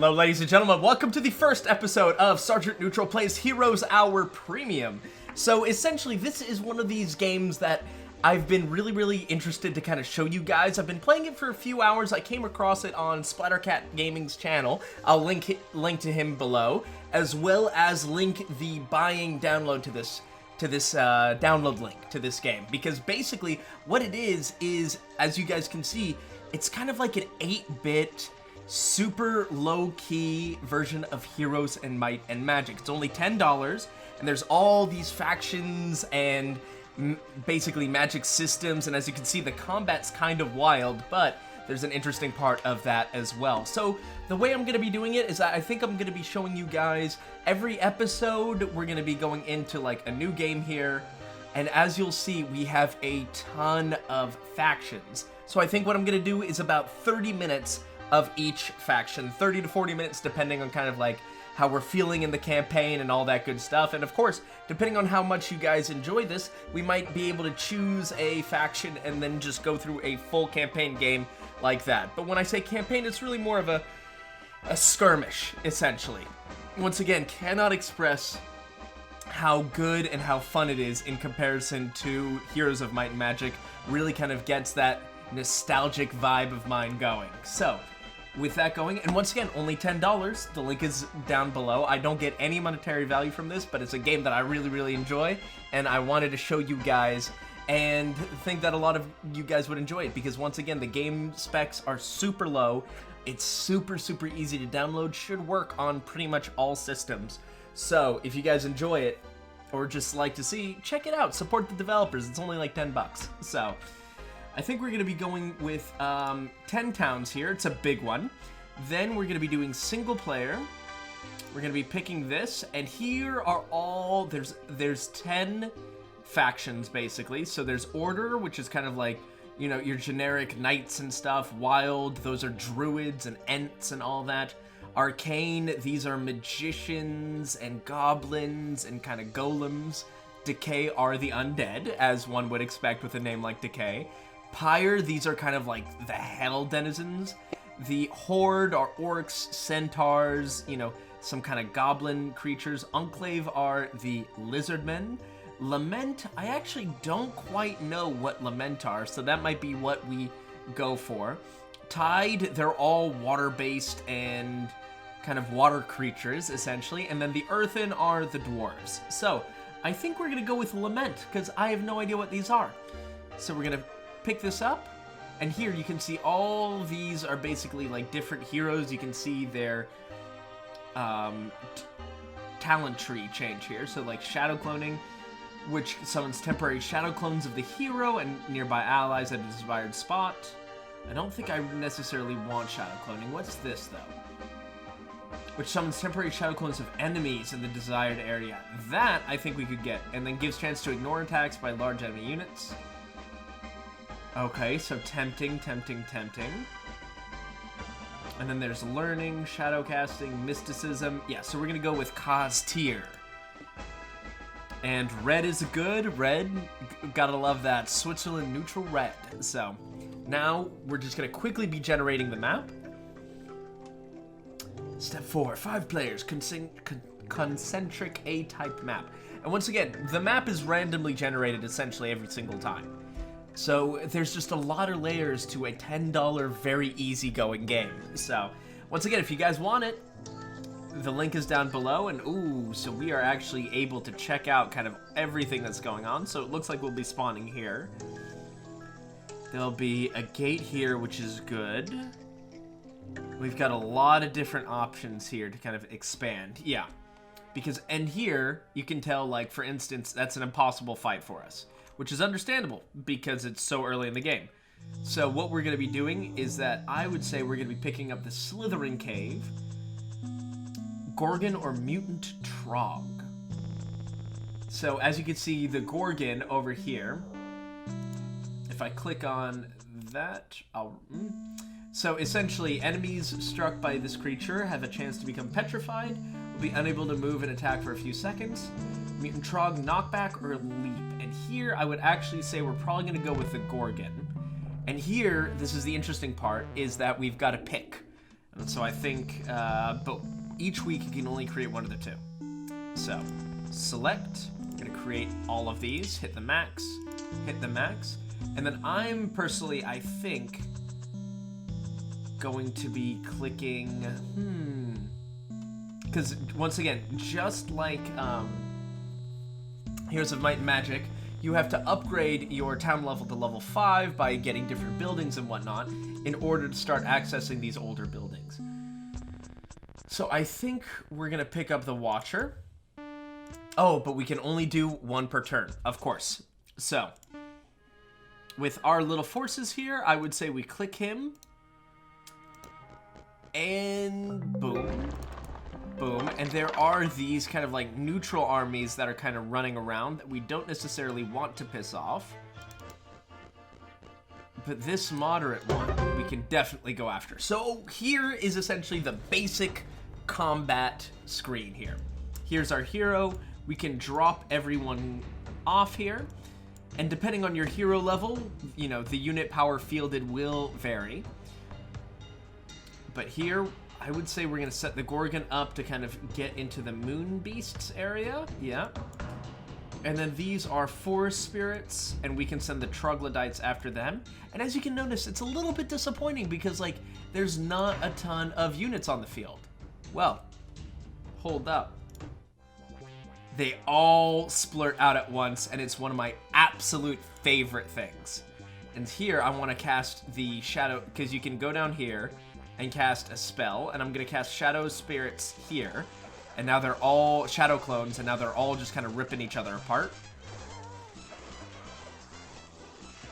Hello, ladies and gentlemen. Welcome to the first episode of Sergeant Neutral Plays Heroes Hour Premium. So essentially, this is one of these games that I've been really interested to kind of show you guys. I've been playing it for a few hours. I came across it on Splattercat Gaming's channel. I'll link to him below, as well as link the buying download to this download link to this game. Because basically, what it is, as you guys can see, it's kind of like an 8-bit, super low-key version of Heroes and Might and Magic. It's only $10, and there's all these factions and basically magic systems, and as you can see, the combat's kind of wild, but there's an interesting part of that as well. So the way I'm going to be doing it is I think I'm going to be showing you guys every episode. We're going to be going into like a new game here, and as you'll see, we have a ton of factions. So I think what I'm going to do is about 30 minutes of each faction, 30 to 40 minutes depending on kind of like how we're feeling in the campaign and all that good stuff. And of course, depending on how much you guys enjoy this, we might be able to choose a faction and then just go through a full campaign game like that. But when I say campaign, it's really more of a skirmish, essentially. Once again, cannot express how good and how fun it is in comparison to Heroes of Might and Magic. Really kind of gets that nostalgic vibe of mine going. So, with that going, and once again, only $10. The link is down below. I don't get any monetary value from this, but it's a game that I really enjoy, and I wanted to show you guys and think that a lot of you guys would enjoy it, because once again, the game specs are super low. It's super easy to download, should work on pretty much all systems. So, if you guys enjoy it, or just like to see, check it out. Support the developers. It's only like 10 bucks. So, I think we're going to be going with 10 towns here. It's a big one. Then we're going to be doing single player. We're going to be picking this, and here are all, there's 10 factions basically. So there's Order, which is kind of like, you know, your generic knights and stuff. Wild, those are druids and ents and all that. Arcane, these are magicians and goblins and kind of golems. Decay are the undead, as one would expect with a name like Decay. Pyre, these are kind of like the hell denizens. The Horde are orcs, centaurs, you know, some kind of goblin creatures. Enclave are the lizardmen. Lament, I actually don't quite know what Lament are, so that might be what we go for. Tide, they're all water-based and kind of water creatures, essentially. And then the Earthen are the dwarves. So, I think we're going to go with Lament, because I have no idea what these are. So we're going to pick this up, and here you can see all these are basically like different heroes. You can see their talent tree change here. So like shadow cloning, which summons temporary shadow clones of the hero and nearby allies at a desired spot. I don't think I necessarily want shadow cloning. What's this though? Which summons temporary shadow clones of enemies in the desired area. That I think we could get, and then gives chance to ignore attacks by large enemy units. Okay, so tempting. And then there's learning, shadow casting, mysticism. Yeah, so we're gonna go with Kaz tier. And red is good. Red, gotta love that. Switzerland neutral red. So now we're just gonna quickly be generating the map. Step 4, 5 players, concentric A-type map. And once again, the map is randomly generated essentially every single time. So there's just a lot of layers to a $10 very easygoing game. So once again, if you guys want it, the link is down below. And ooh, so we are actually able to check out kind of everything that's going on. So it looks like we'll be spawning here. There'll be a gate here, which is good. We've got a lot of different options here to kind of expand. Yeah, because, and here you can tell, like, for instance, that's an impossible fight for us, which is understandable because it's so early in the game. So what we're going to be doing is that I would say we're going to be picking up the Slithering Cave, Gorgon, or Mutant Trog. So as you can see, the Gorgon over here, if I click on that, so essentially, enemies struck by this creature have a chance to become petrified, will be unable to move and attack for a few seconds. Mutant Trog, knockback, or leap. And here, I would actually say we're probably going to go with the Gorgon. And here, this is the interesting part, is that we've got to pick. And so I think, but each week you can only create one of the two. So, select, I'm gonna create all of these, hit the max, and then I'm personally, I think, going to be clicking, because once again, just like Heroes of Might and Magic, you have to upgrade your town level to level 5 by getting different buildings and whatnot in order to start accessing these older buildings. So I think we're gonna pick up the Watcher. Oh, but we can only do one per turn, of course. So, with our little forces here, I would say we click him. And boom. Boom. And there are these kind of like neutral armies that are kind of running around that we don't necessarily want to piss off. But this moderate one, we can definitely go after. So here is essentially the basic combat screen here. Here's our hero. We can drop everyone off here. And depending on your hero level, you know, the unit power fielded will vary. But here, I would say we're going to set the Gorgon up to kind of get into the Moon Beasts area. Yeah. And then these are Forest Spirits, and we can send the Troglodytes after them. And as you can notice, it's a little bit disappointing because, like, there's not a ton of units on the field. Well, hold up. They all splurt out at once, and it's one of my absolute favorite things. And here, I want to cast the Shadow, because you can go down here and cast a spell, and I'm going to cast Shadow Spirits here. And now they're all Shadow Clones, and now they're all just kind of ripping each other apart.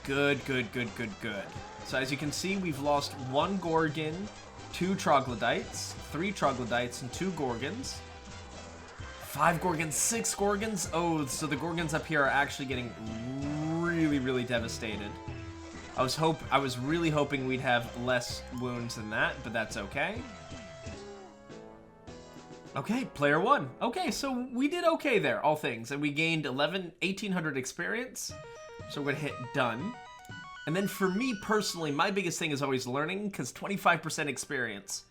Good, good, good, good, good. So as you can see, we've lost 1 Gorgon, 2 Troglodytes, 3 Troglodytes, and 2 Gorgons. 5 Gorgons, 6 Gorgons. Oh, so the Gorgons up here are actually getting really, really devastated. I was really hoping we'd have less wounds than that, but that's okay. Okay, player 1. Okay, so we did okay there, all things. And we gained 1,800 experience. So we're gonna hit done. And then for me personally, my biggest thing is always learning, because 25% experience.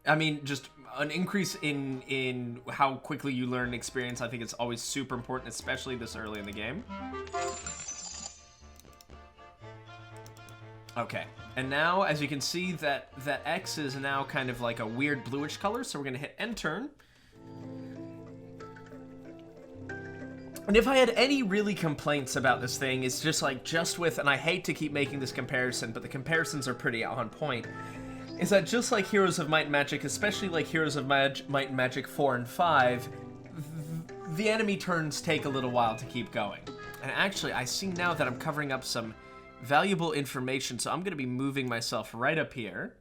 I mean, just an increase in how quickly you learn experience, I think it's always super important, especially this early in the game. Okay, and now, as you can see, that X is now kind of like a weird bluish color, so we're gonna hit end turn. And if I had any really complaints about this thing, it's just like, and I hate to keep making this comparison, but the comparisons are pretty on point, is that just like Heroes of Might and Magic, especially like Heroes of Might and Magic 4 and 5, the enemy turns take a little while to keep going. And actually, I see now that I'm covering up some valuable information, so I'm going to be moving myself right up here.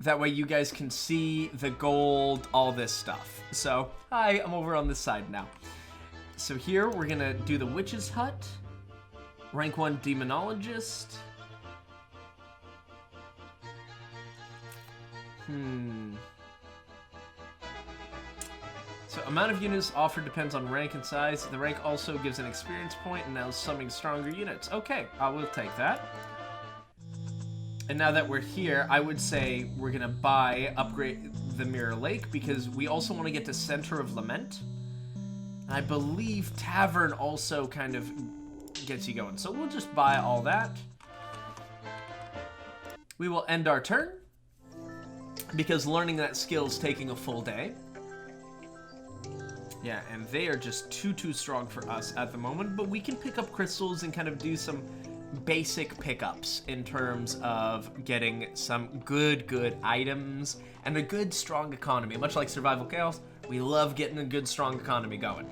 That way you guys can see the gold, all this stuff. So, hi, I'm over on this side now. So here, we're going to do the Witch's Hut, rank 1 Demonologist. So amount of units offered depends on rank and size. The rank also gives an experience point and now summoning stronger units. Okay, I will take that. And now that we're here, I would say we're gonna upgrade the Mirror Lake because we also want to get to Center of Lament. I believe Tavern also kind of gets you going. So we'll just buy all that. We will end our turn because learning that skill is taking a full day. Yeah, and they are just too strong for us at the moment, but we can pick up crystals and kind of do some basic pickups in terms of getting some good items and a good, strong economy. Much like Survival Chaos, we love getting a good, strong economy going.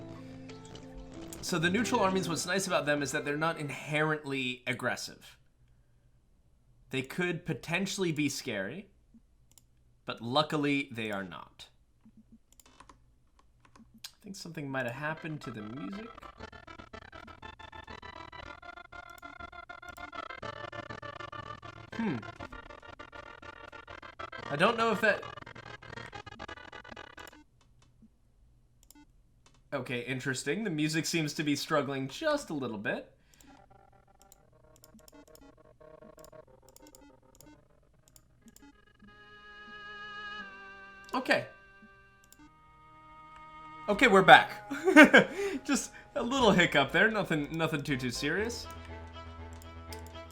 So the neutral armies, what's nice about them is that they're not inherently aggressive. They could potentially be scary, but luckily they are not. I think something might have happened to the music. I don't know if that... Okay, interesting. The music seems to be struggling just a little bit. Okay. Okay, we're back. Just a little hiccup there. Nothing too serious.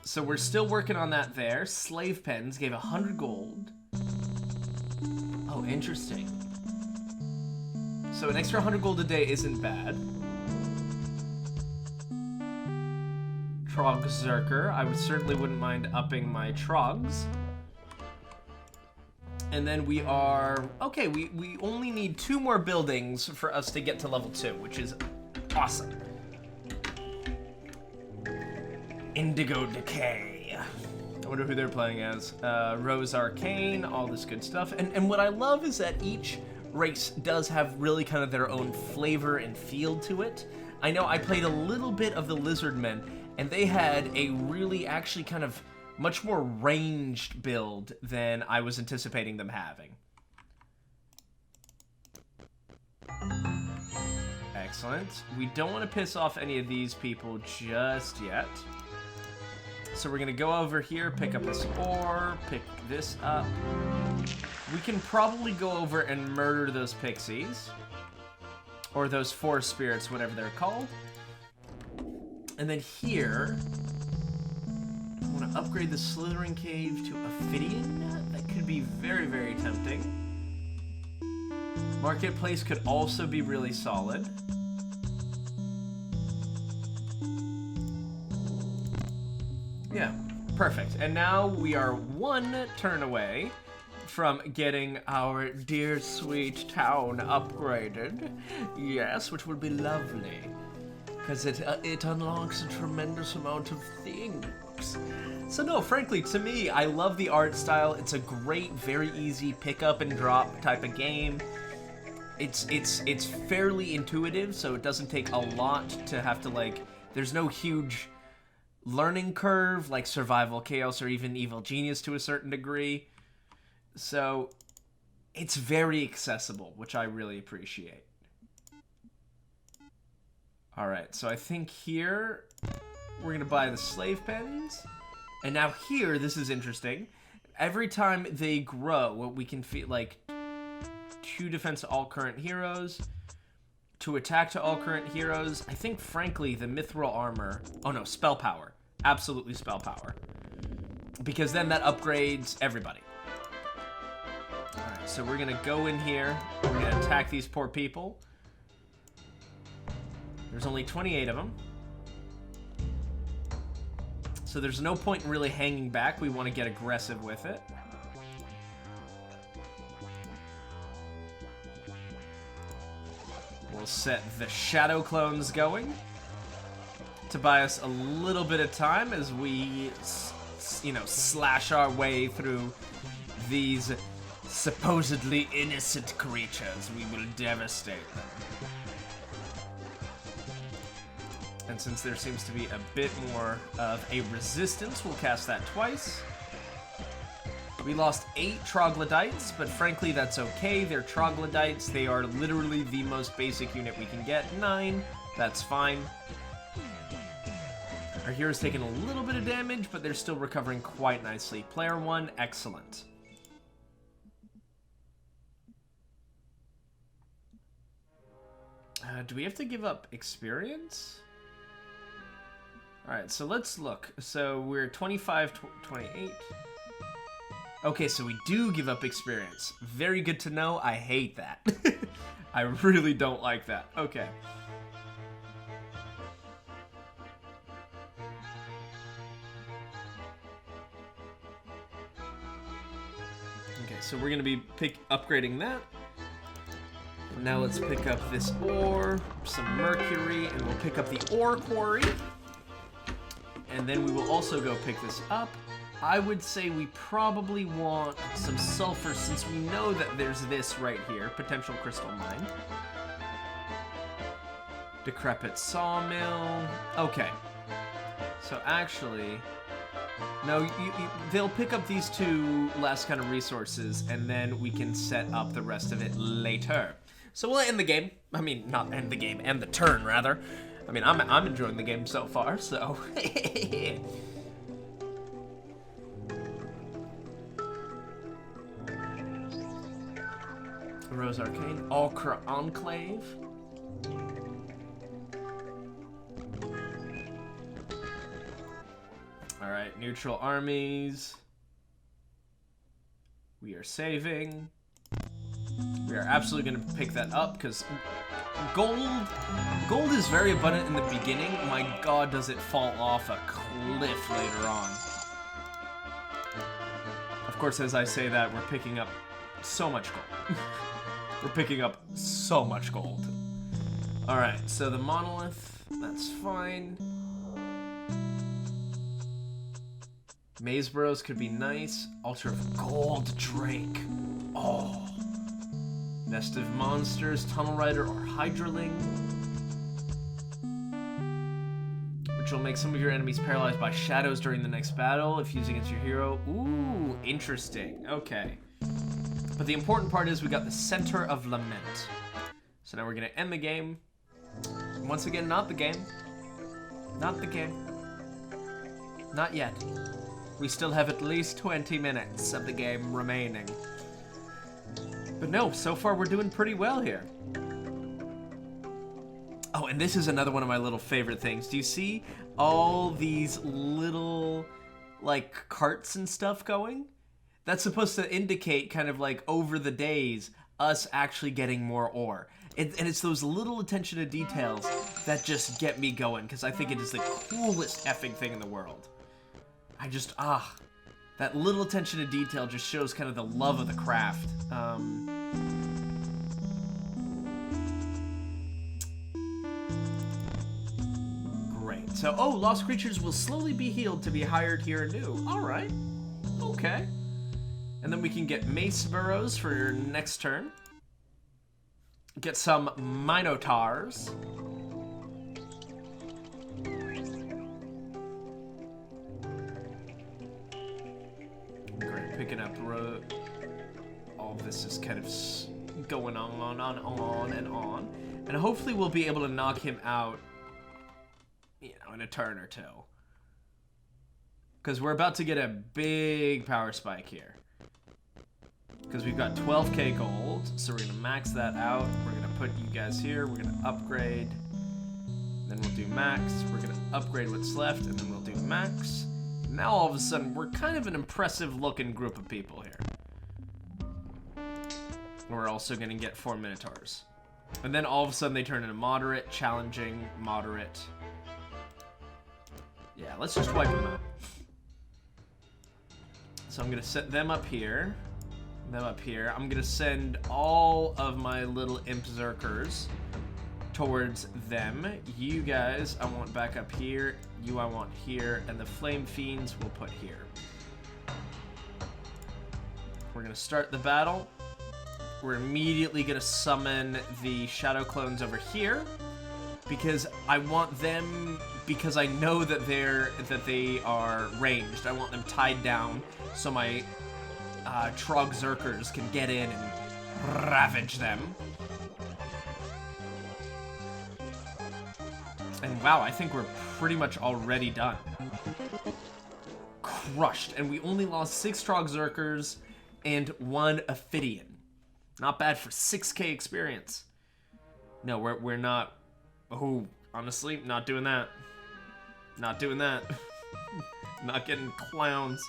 So we're still working on that there. Slave pens gave 100 gold. Oh, interesting. So an extra 100 gold a day isn't bad. Trog Zerker. I certainly wouldn't mind upping my Trogs. And then we are... Okay, we only need 2 more buildings for us to get to level 2, which is awesome. Indigo Decay. I wonder who they're playing as. Rose Arcane, all this good stuff. And what I love is that each race does have really kind of their own flavor and feel to it. I know I played a little bit of the Lizardmen, and they had a really actually kind of much more ranged build than I was anticipating them having. Excellent. We don't want to piss off any of these people just yet. So we're going to go over here, pick up this ore, pick this up. We can probably go over and murder those pixies. Or those forest spirits, whatever they're called. And then here... I want to upgrade the Slithering Cave to Ophidian. That could be very, very tempting. Marketplace could also be really solid. Yeah, perfect. And now we are 1 turn away from getting our dear sweet town upgraded. Yes, which would be lovely. Because it unlocks a tremendous amount of things. So no, frankly, to me, I love the art style. It's a great, very easy pick up and drop type of game. It's fairly intuitive, so it doesn't take a lot to have to, like, there's no huge learning curve like Survival Chaos or even Evil Genius to a certain degree. So it's very accessible, which I really appreciate. Alright, so I think here we're going to buy the slave pens. And now here, this is interesting. Every time they grow, we can feel like 2 defense to all current heroes, 2 attack to all current heroes. I think, frankly, the mithril armor... Oh no, spell power. Absolutely spell power. Because then that upgrades everybody. Alright, so we're going to go in here. We're going to attack these poor people. There's only 28 of them. So there's no point in really hanging back. We want to get aggressive with it. We'll set the shadow clones going to buy us a little bit of time as we, you know, slash our way through these supposedly innocent creatures. We will devastate them. And since there seems to be a bit more of a resistance, we'll cast that twice. We lost 8 troglodytes, but frankly that's okay. They're troglodytes. They are literally the most basic unit we can get. 9, that's fine. Our hero's taking a little bit of damage, but they're still recovering quite nicely. Player 1, excellent. Do we have to give up experience? Alright, so let's look. So we're 25, 28. Okay, so we do give up experience. Very good to know. I hate that. I really don't like that. Okay. Okay, so we're going to be upgrading that. Now let's pick up this ore, some mercury, and we'll pick up the ore quarry. And then we will also go pick this up. I would say we probably want some sulfur since we know that there's this right here, potential crystal mine. Decrepit sawmill. Okay. So actually, no, they'll pick up these 2 last kind of resources, and then we can set up the rest of it later. So we'll end the game. I mean, not end the game, end the turn, rather. I mean, I'm enjoying the game so far, so... Rose Arcane. Ultra Enclave. Alright, neutral armies. We are saving. We are absolutely going to pick that up because gold is very abundant in the beginning. My god, does it fall off a cliff later on. Of course, as I say that, we're picking up so much gold. We're picking up so much gold. Alright, so the monolith, that's fine. Maze Burrows could be nice. Altar of Gold Drake. Oh. Nest of Monsters, Tunnel Rider, or Hydraling. Which will make some of your enemies paralyzed by shadows during the next battle if used against your hero. Ooh, interesting. Okay. But the important part is we got the Center of Lament. So now we're going to end the game. Once again, not the game. Not the game. Not yet. We still have at least 20 minutes of the game remaining. But no, so far we're doing pretty well here. Oh, and this is another one of my little favorite things. Do you see all these little, like, carts and stuff going? That's supposed to indicate kind of like over the days, us actually getting more ore. And it's those little attention to details that just get me going, because I think it is the coolest effing thing in the world. I just, that little attention to detail just shows kind of the love of the craft. Great. So, oh, lost creatures will slowly be healed to be hired here anew. All right. Okay. And then we can get Mace Burrows for your next turn. Get some Minotaurs. Great, picking up road. All of this is kind of going on and on. And hopefully we'll be able to knock him out, you know, in a turn or two. Because we're about to get a big power spike here. Because we've got 12k gold, so we're going to max that out. We're going to put you guys here. We're going to upgrade. Then we'll do max. We're going to upgrade what's left, and then we'll do max. Now all of a sudden, we're kind of an impressive-looking group of people here. We're also going to get 4 Minotaurs. And then all of a sudden, they turn into moderate, challenging, moderate. Yeah, let's just wipe them out. So I'm going to set them up here. Them up here. I'm gonna send all of my little imp zerkers towards them. You guys I want back up here, you I want here, and the flame fiends we'll put here. We're gonna start the battle. We're immediately gonna summon the shadow clones over here because I want them, because I know that they are ranged. I want them tied down so my Trog Zerkers can get in and ravage them. And wow, I think we're pretty much already done. Crushed. And we only lost 6 Trog Zerkers and 1 Ophidian. Not bad for 6k experience. No, we're not... Oh, honestly, not doing that. Not doing that. Not getting clowns.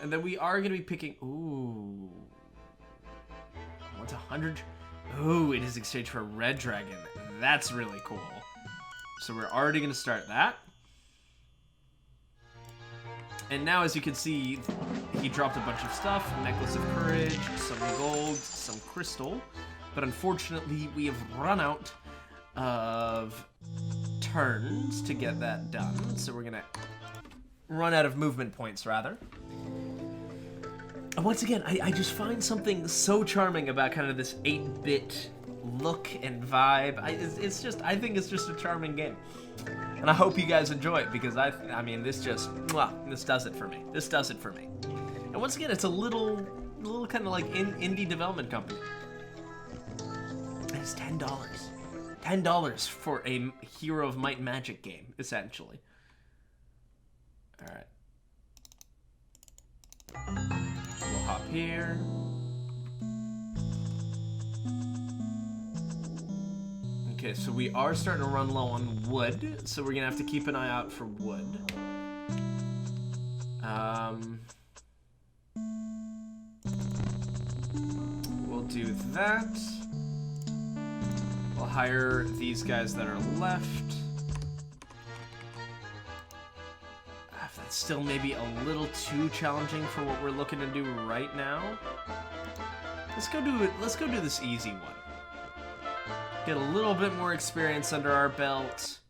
And then we are going to be picking... Ooh. What's 100? Ooh, it is exchanged for a red dragon. That's really cool. So we're already going to start that. And now, as you can see, he dropped a bunch of stuff. Necklace of Courage, some gold, some crystal. But unfortunately, we have run out of turns to get that done. So we're going to run out of movement points, rather. And once again, I just find something so charming about kind of this 8-bit look and vibe. I think it's just a charming game. And I hope you guys enjoy it because I mean, this just, this does it for me. This does it for me. And once again, it's a little kind of like indie development company. And it's $10. $10 for a Hero of Might and Magic game, essentially. All right. We'll hop here. Okay, so we are starting to run low on wood, so we're gonna have to keep an eye out for wood. We'll do that. We'll hire these guys that are left. That's still maybe a little too challenging for what we're looking to do right now. Let's go do it. Let's go do this easy one. Get a little bit more experience under our belt.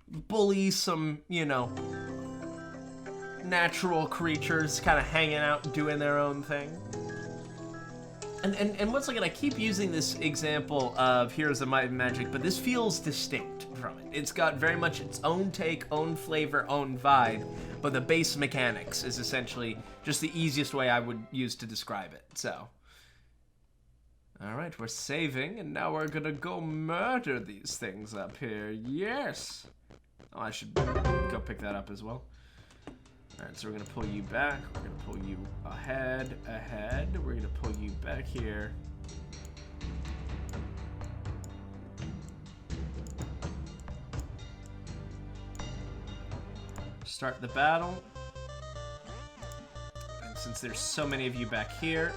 Bully some, you know, natural creatures kind of hanging out and doing their own thing. And once again, I keep using this example of Heroes of Might and Magic, but this feels distinct from it. It's got very much its own take, own flavor, own vibe, but the base mechanics is essentially just the easiest way I would use to describe it, so. Alright, we're saving, and now we're gonna go murder these things up here. Yes! Oh, I should go pick that up as well. Alright, so we're gonna pull you back, we're gonna pull you ahead, we're gonna pull you back here. Start the battle. And since there's so many of you back here...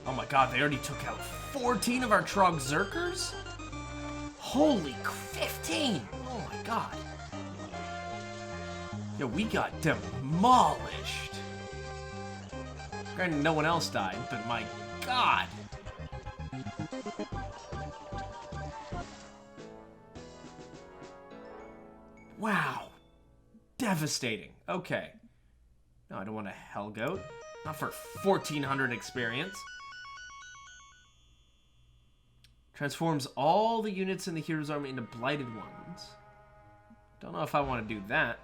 Oh my god, they already took out 14 of our Trog Zerkers? Holy 15! Oh my god. Yo, we got demolished. Granted, no one else died, but my god. Wow. Devastating. Okay. No, I don't want a Hellgoat. Not for 1,400 experience. Transforms all the units in the hero's army into blighted ones. Don't know if I want to do that.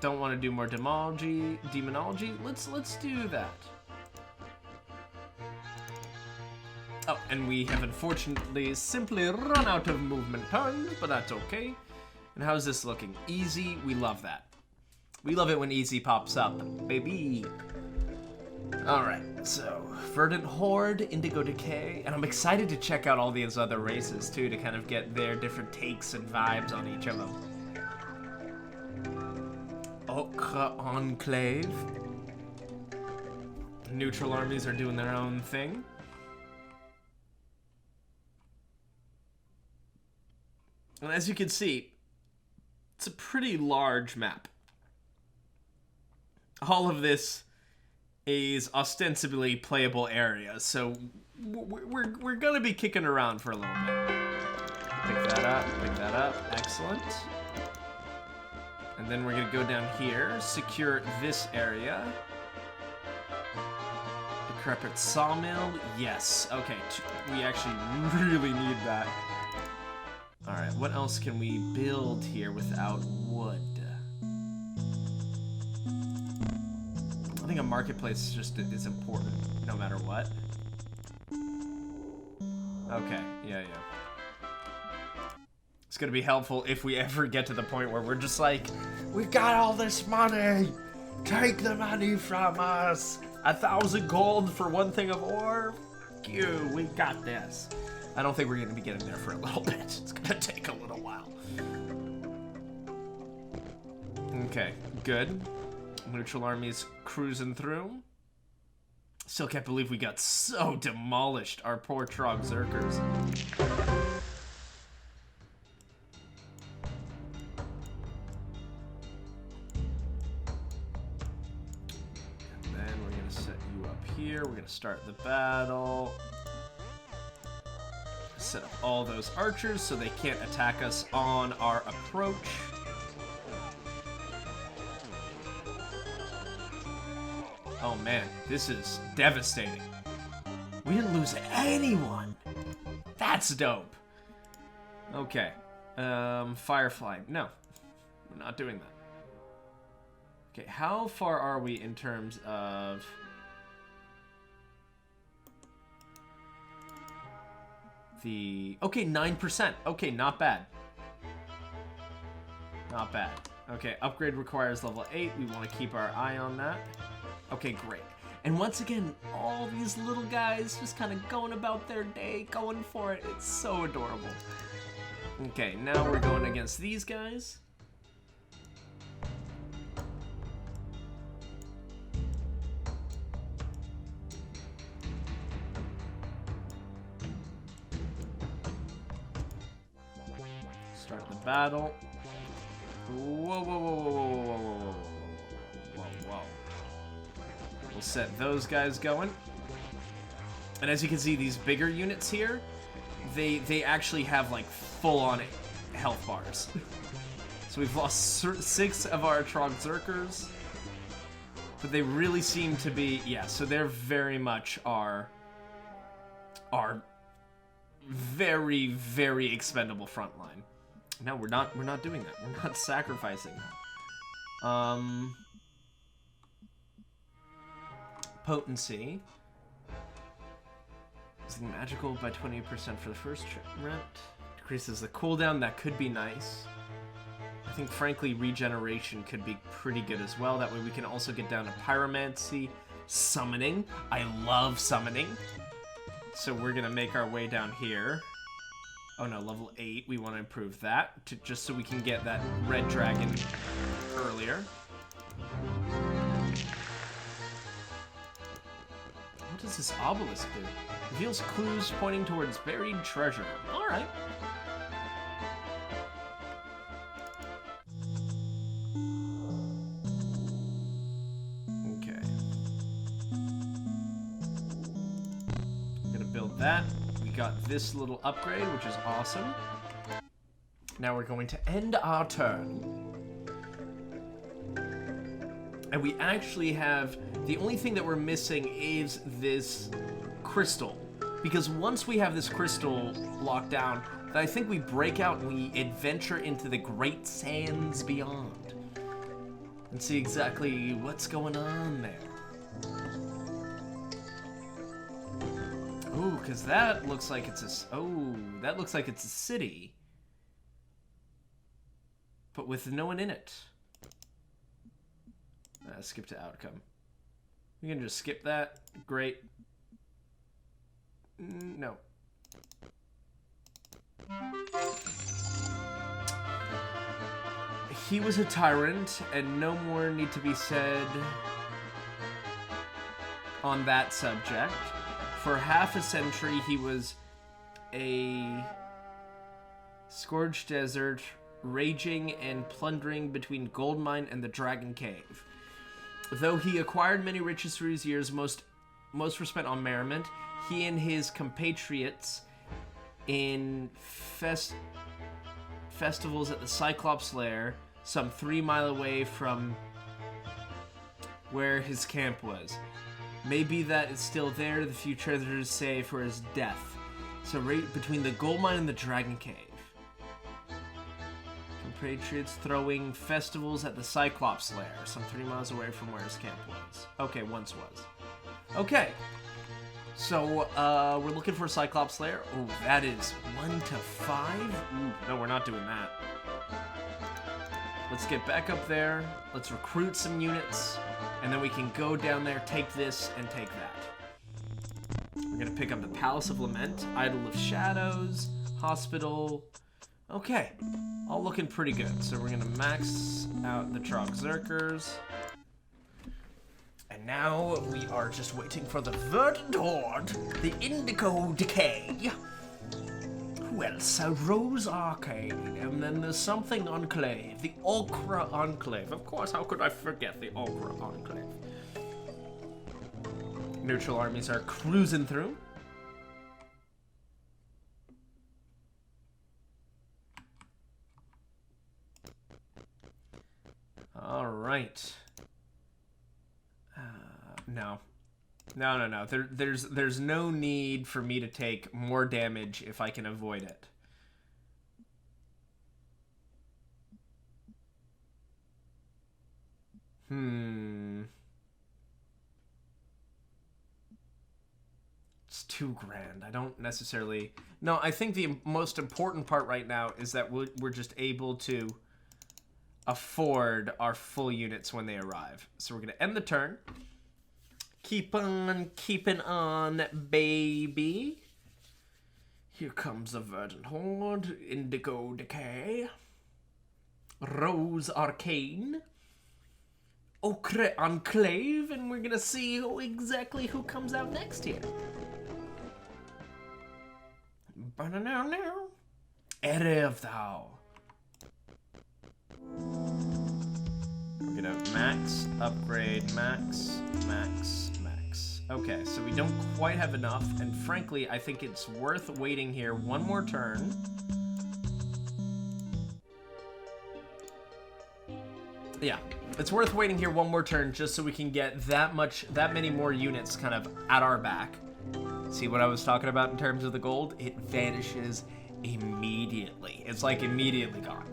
Don't want to do more demonology. Let's do that. Oh, and we have unfortunately simply run out of movement turns, but that's okay. And how's this looking? Easy, we love that. We love it when easy pops up, baby. Alright, so Verdant Horde, Indigo Decay, and I'm excited to check out all these other races too, to kind of get their different takes and vibes on each of them. Ochre Enclave. Neutral armies are doing their own thing. And as you can see, it's a pretty large map. All of this is ostensibly playable area, so we're gonna be kicking around for a little bit. Pick that up, excellent. And then we're gonna go down here, secure this area. Decrepit Sawmill, yes, okay, we actually really need that. Alright, what else can we build here without wood? I think a marketplace just is important, no matter what. Okay, yeah. It's gonna be helpful if we ever get to the point where we're just like, we've got all this money! Take the money from us! 1,000 gold for one thing of ore? Fuck you, we got this. I don't think we're gonna be getting there for a little bit. It's gonna take a little while. Okay, good. Neutral armies cruising through. Still can't believe we got so demolished, our poor Trog Zerkers. And then we're gonna set you up here. We're gonna start the battle. Set up all those archers so they can't attack us on our approach. Oh man, this is devastating. We didn't lose anyone. That's dope. Okay. Firefly. No, we're not doing that. Okay, how far are we in terms of... Okay, 9%. Okay, not bad. Not bad. Okay, upgrade requires level 8. We want to keep our eye on that. Okay, great. And once again, all these little guys just kind of going about their day, going for it. It's so adorable. Okay, now we're going against these guys. Start the battle. Whoa, whoa, whoa, whoa, whoa, whoa, whoa, whoa, whoa, whoa. We'll set those guys going. And as you can see, these bigger units here, they actually have like full-on health bars. So we've lost 6 of our Trogzerkers. But they really seem to be, yeah, so they're very much our very, very expendable front line. No, we're not doing that. We're not sacrificing that. Potency. Is magical by 20% for the first rent. Decreases the cooldown. That could be nice. I think, frankly, regeneration could be pretty good as well. That way we can also get down to pyromancy. Summoning. I love summoning. So we're going to make our way down here. Oh no, level 8. We want to improve that just so we can get that red dragon earlier. What does this obelisk do? Reveals clues pointing towards buried treasure. Alright. Okay. I'm gonna build that. We got this little upgrade, which is awesome. Now we're going to end our turn. And we actually have, the only thing that we're missing is this crystal. Because once we have this crystal locked down, then I think we break out and we adventure into the great sands beyond. And see exactly what's going on there. Ooh, because that looks like it's a, that looks like it's a city. But with no one in it. Skip to outcome. We can just skip that. Great. No. He was a tyrant, and no more need to be said on that subject. For half a century, he was a scourged desert, raging and plundering between Goldmine and the Dragon Cave. Though he acquired many riches through his years, most were spent on merriment. He and his compatriots in festivals at the Cyclops Lair, some 3 miles away from where his camp was. Maybe that is still there, the few treasures say, for his death. So right between the gold mine and the Dragon Cave. Compatriots throwing festivals at the Cyclops Lair, some 3 miles away from where his camp was. Okay, once was. Okay. So, we're looking for Cyclops Lair. Oh, that is 1 to 5? Ooh, no, we're not doing that. Let's get back up there. Let's recruit some units. And then we can go down there, take this, and take that. We're going to pick up the Palace of Lament, Idol of Shadows, Hospital. Okay. All looking pretty good. So we're going to max out the Trogzerkers. And now we are just waiting for the Verdant Horde, the Indigo Decay. Who else? Rose Arcade, and then there's something Enclave, the Ochre Enclave. Of course, how could I forget the Ochre Enclave? Neutral armies are cruising through. All right. No. No. There's no need for me to take more damage if I can avoid it. It's $2,000. I don't necessarily... No, I think the most important part right now is that we're just able to afford our full units when they arrive. So we're going to end the turn. Keep on keeping on, baby. Here comes the Verdant Horde, Indigo Decay, Rose Arcane, Ochre Enclave, and we're gonna see exactly who comes out next here. Erev Thou. We're gonna max, upgrade, max, max, max. Okay, so we don't quite have enough, and frankly, I think it's worth waiting here one more turn. Yeah, it's worth waiting here one more turn just so we can get that many more units kind of at our back. See what I was talking about in terms of the gold? It vanishes immediately. It's like immediately gone.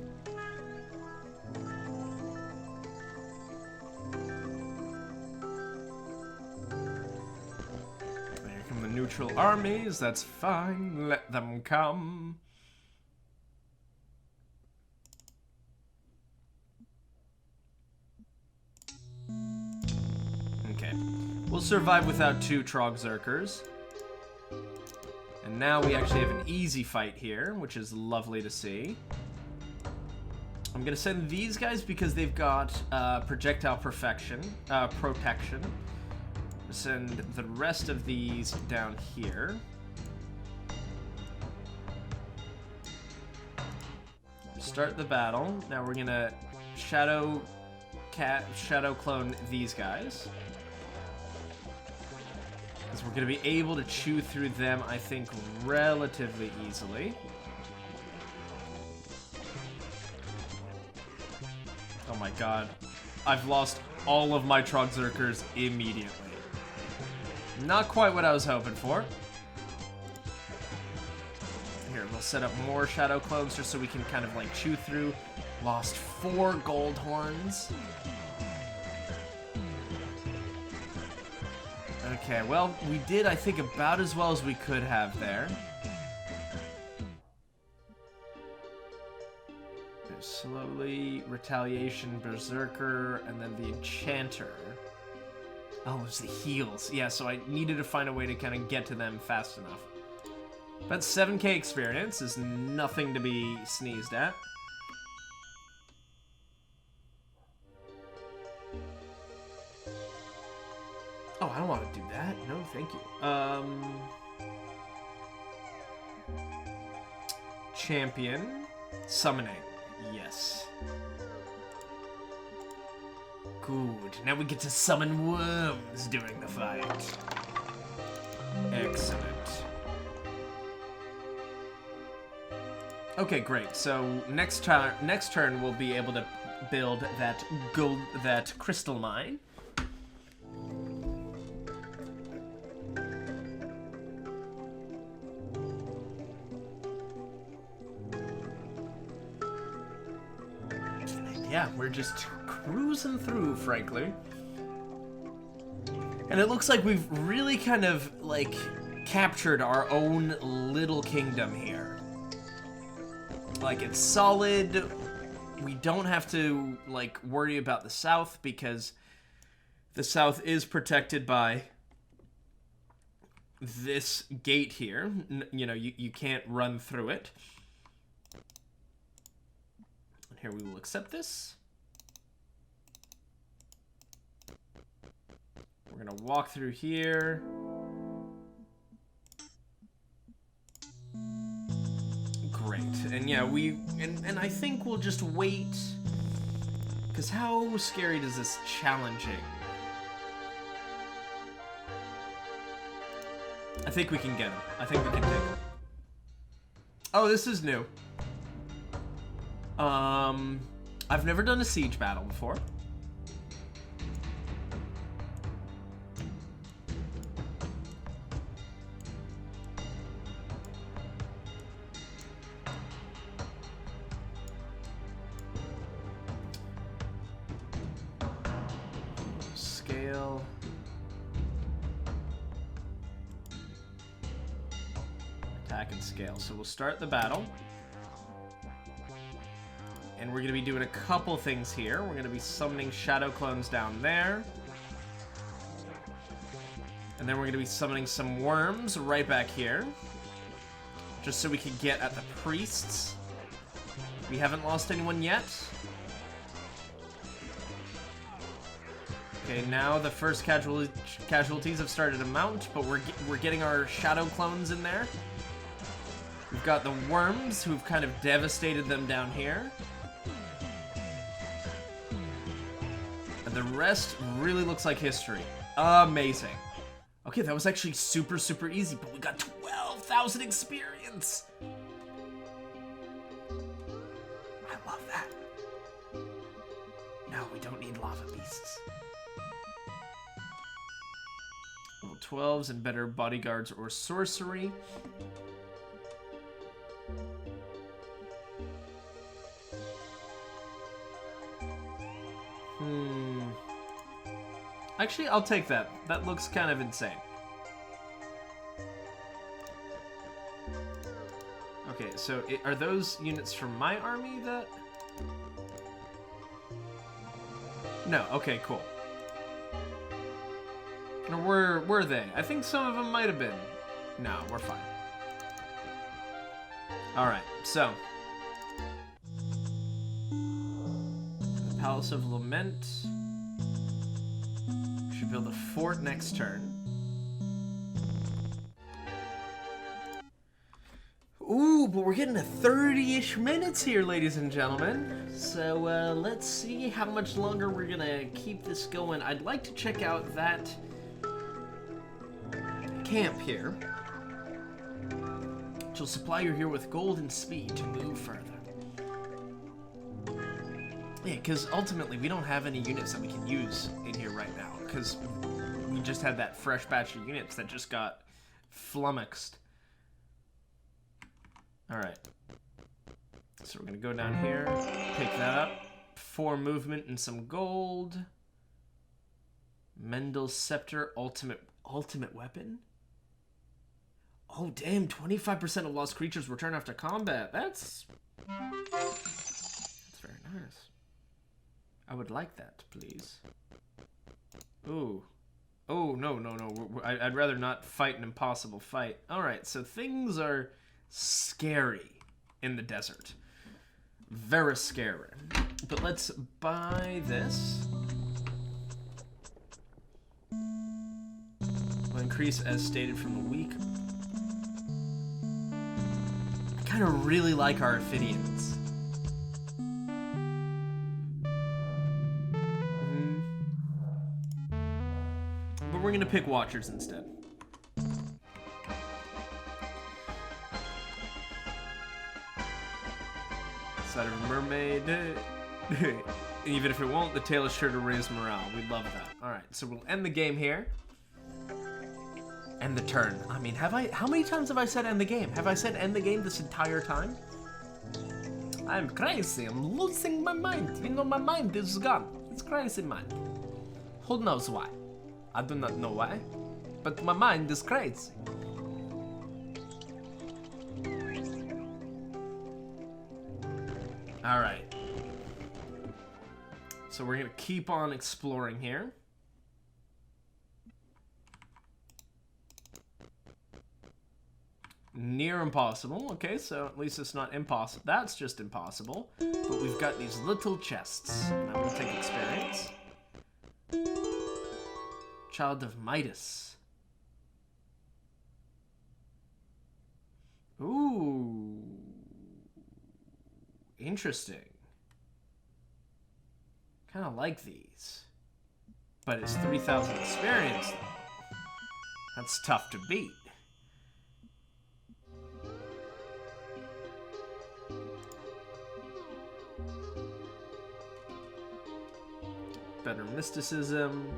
Here come the neutral armies. That's fine. Let them come. Okay. We'll survive without 2 Trogzerkers. And now we actually have an easy fight here, which is lovely to see. I'm gonna send these guys because they've got projectile protection. Send the rest of these down here. Start the battle. Now we're gonna shadow clone these guys. Because we're going to be able to chew through them, I think, relatively easily. Oh my god. I've lost all of my Trogzerkers immediately. Not quite what I was hoping for. Here, we'll set up more shadow clones just so we can kind of like chew through. Lost 4 gold horns. Okay, well, we did, I think, about as well as we could have there. Slowly, Retaliation, Berserker, and then the Enchanter. Oh, it was the heals. Yeah, so I needed to find a way to kind of get to them fast enough. But 7k experience is nothing to be sneezed at. Oh, I don't want to do that. No, thank you. Champion. Summoning. Yes. Good. Now we get to summon worms during the fight. Excellent. Okay, great. So next turn we'll be able to build that crystal mine. Yeah, we're just cruising through, frankly. And it looks like we've really kind of, like, captured our own little kingdom here. Like, it's solid. We don't have to, like, worry about the south because the south is protected by this gate here. You know, you can't run through it. Here we will accept this. We're gonna walk through here. Great. And yeah, and I think we'll just wait. Because how scary does this challenging? I think we can get him. I think we can take him. Oh, this is new. I've never done a siege battle before. Scale. Attack and scale. So we'll start the battle. And we're going to be doing a couple things here. We're going to be summoning shadow clones down there. And then we're going to be summoning some worms right back here. Just so we can get at the priests. We haven't lost anyone yet. Okay, now the first casualties have started to mount, but we're getting our shadow clones in there. We've got the worms who've kind of devastated them down here. And the rest really looks like history. Amazing. Okay, that was actually super, super easy, but we got 12,000 experience. I love that. No, we don't need lava beasts. Level 12s and better bodyguards or sorcery. Actually, I'll take that. That looks kind of insane. Okay, so are those units from my army that... No, okay, cool. Or were they? I think some of them might have been. No, we're fine. Alright, so. The Palace of Lament. Should build a fort next turn. Ooh, but we're getting to 30-ish minutes here, ladies and gentlemen. So, let's see how much longer we're gonna keep this going. I'd like to check out that camp here, which will supply you here with gold and speed to move further. Yeah, because ultimately we don't have any units that we can use in here right now, because we just had that fresh batch of units that just got flummoxed. Alright. So we're going to go down here, pick that up. 4 movement and some gold. Mendel's Scepter, ultimate weapon? Oh, damn, 25% of lost creatures return after combat. That's very nice. I would like that, please. Ooh. Oh, no. I'd rather not fight an impossible fight. Alright, so things are scary in the desert. Very scary. But let's buy this. Will increase as stated from the week. I kind of really like our Ophidians. But we're gonna pick Watchers instead. Side of a mermaid. Even if it won't, the tail is sure to raise morale. We love that. Alright, so we'll end the game here. End the turn. I mean, how many times have I said end the game? Have I said end the game this entire time? I'm crazy. I'm losing my mind. You know, my mind is gone. It's crazy mind. Who knows why? I do not know why. But my mind is crazy. Alright. So we're going to keep on exploring here. Near impossible. Okay, so at least it's not impossible. That's just impossible. But we've got these little chests. And I'm going to take experience. Child of Midas. Ooh. Interesting. Kind of like these. But it's 3,000 experience, though. That's tough to beat. Better mysticism.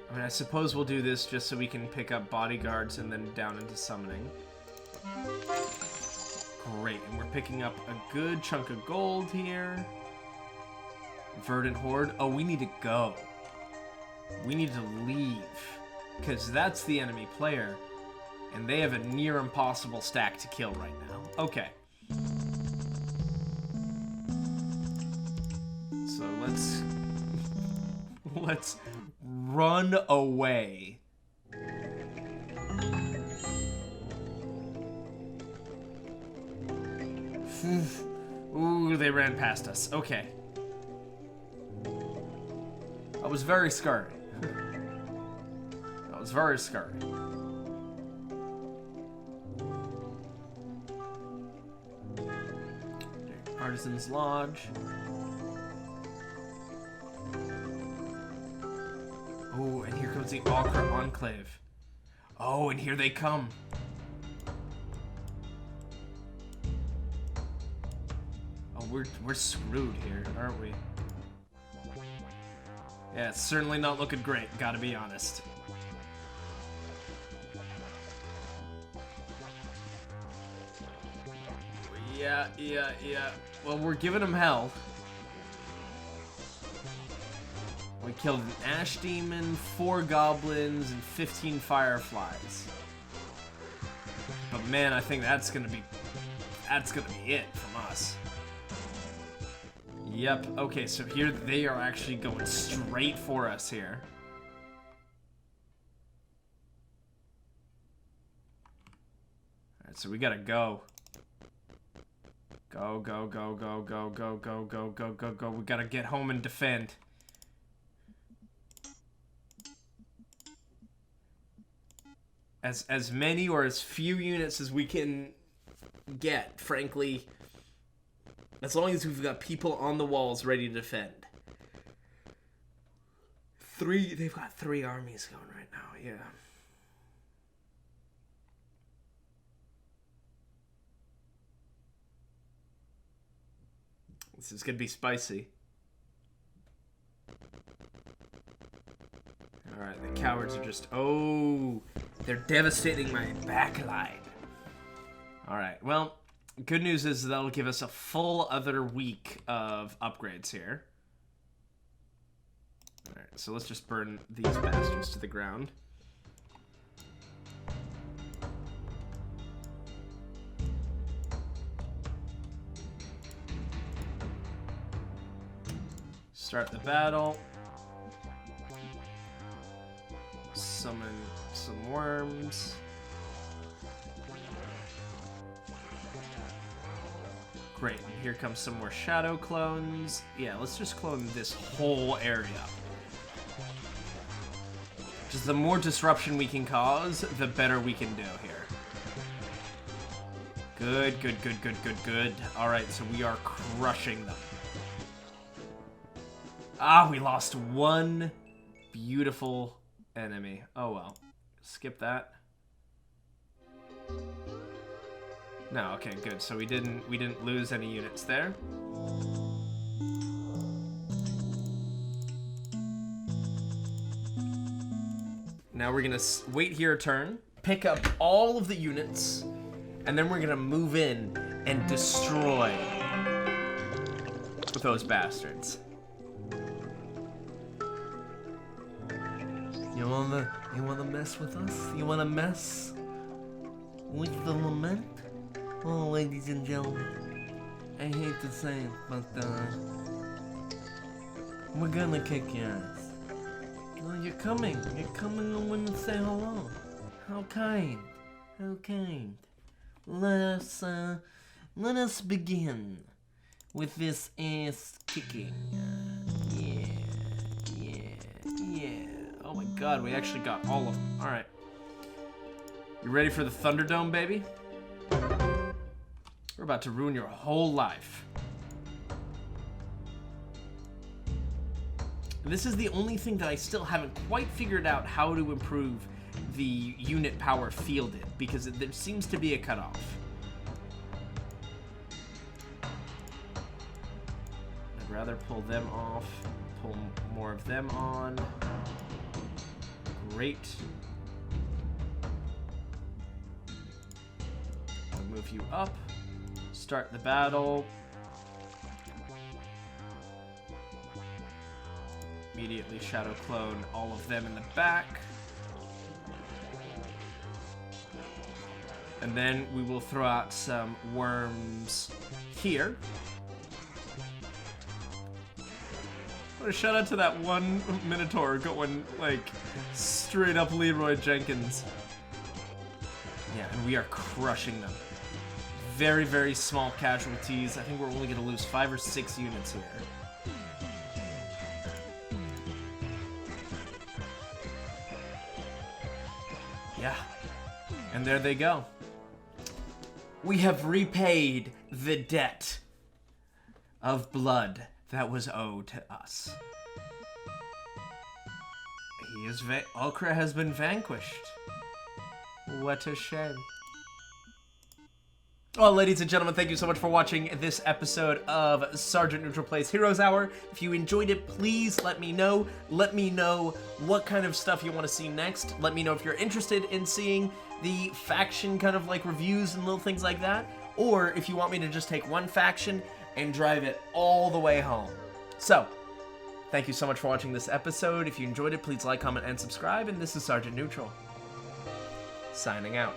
I mean, I suppose we'll do this just so we can pick up bodyguards and then down into summoning. Great, and we're picking up a good chunk of gold here. Verdant Horde. Oh, we need to go. We need to leave. Because that's the enemy player. And they have a near impossible stack to kill right now. Okay. So let's run away. Ooh, they ran past us. Okay. That was very scary. That was very scary. Artisan's Lodge. Oh, and here comes the Ochre Enclave. Oh, and here they come. Oh, we're screwed here, aren't we? Yeah, it's certainly not looking great, gotta be honest. Yeah. Well, we're giving them hell. We killed an Ash Demon, 4 Goblins, and 15 Fireflies. But man, I think that's gonna be it from us. Yep, okay, so here they are actually going straight for us here. Alright, so we gotta go. Go. We gotta get home and defend. As many or as few units as we can get, frankly. As long as we've got people on the walls ready to defend. They've got 3 armies going right now, yeah. This is gonna be spicy. Alright, the cowards are just... Oh, they're devastating my backline. Alright, well, good news is that'll give us a full other week of upgrades here. Alright, so let's just burn these bastards to the ground. Start the battle. Summon some worms. Great, and here comes some more shadow clones. Yeah, let's just clone this whole area. Just the more disruption we can cause, the better we can do here. Good. Alright, so we are crushing them. Ah, we lost 1 beautiful enemy. Oh well. Skip that. No, okay, good. So we didn't lose any units there. Now we're gonna wait here a turn, pick up all of the units, and then we're gonna move in and destroy those bastards. You wanna mess with us? You wanna mess with the Lament? Oh, ladies and gentlemen, I hate to say it, but we're gonna kick your ass. No, you're coming over to say hello. How kind. Let us begin with this ass kicking. Yeah. Oh my god, we actually got all of them. Alright. You ready for the Thunderdome, baby? We're about to ruin your whole life. This is the only thing that I still haven't quite figured out how to improve the unit power fielded, because there seems to be a cutoff. I'd rather pull them off, pull more of them on. Great. I'll move you up. Start the battle. Immediately shadow clone all of them in the back. And then we will throw out some worms here. Shout out to that one Minotaur going, like, straight up Leroy Jenkins. Yeah, and we are crushing them. Very, very small casualties. I think we're only going to lose 5 or 6 units here. Yeah. And there they go. We have repaid the debt of blood that was owed to us. Ulcra has been vanquished. What a shame. Well, ladies and gentlemen, thank you so much for watching this episode of Sergeant Neutral Plays Heroes Hour. If you enjoyed it, please let me know. Let me know what kind of stuff you want to see next. Let me know if you're interested in seeing the faction kind of like reviews and little things like that. Or if you want me to just take one faction and drive it all the way home. So, thank you so much for watching this episode. If you enjoyed it, please like, comment, and subscribe. And this is Sergeant Neutral, signing out.